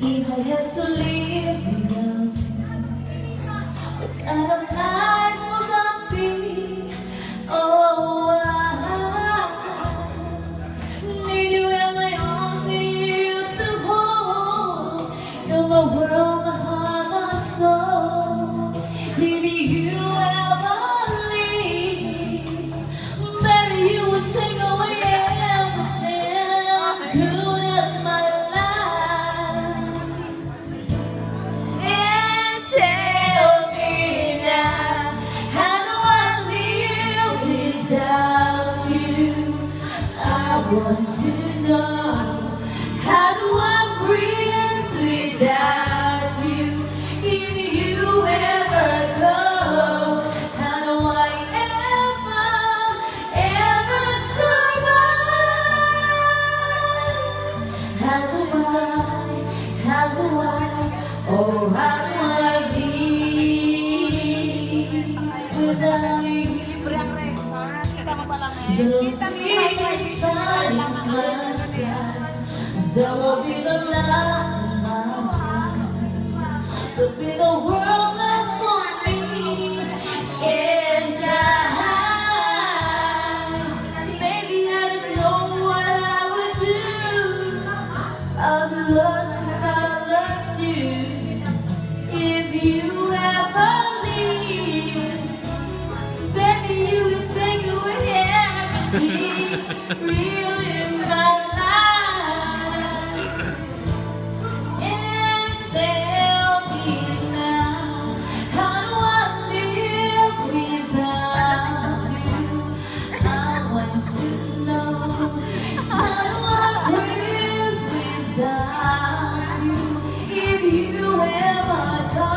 If I had to live without you, what kind of life would that be? Oh, I need you in my arms, need you to hold. You're my world, my heart, my soul. If you ever leave, baby, you would take away everything good in my life. And tell me now, how do I live without you? I want to know, how do I breathe without you? If you ever go, how do I ever survive? How do I, oh, how do I live without you? There'll be a sun in the sky, there will be the light in my life, there'll be the world that for me in time. Maybe I don't know what I would do. I'd lost if I lost you. If you ever leave, baby, you would take away everything real in my life. And tell me now, how do I live without you? I want to know, how do I breathe without you? If you ever go,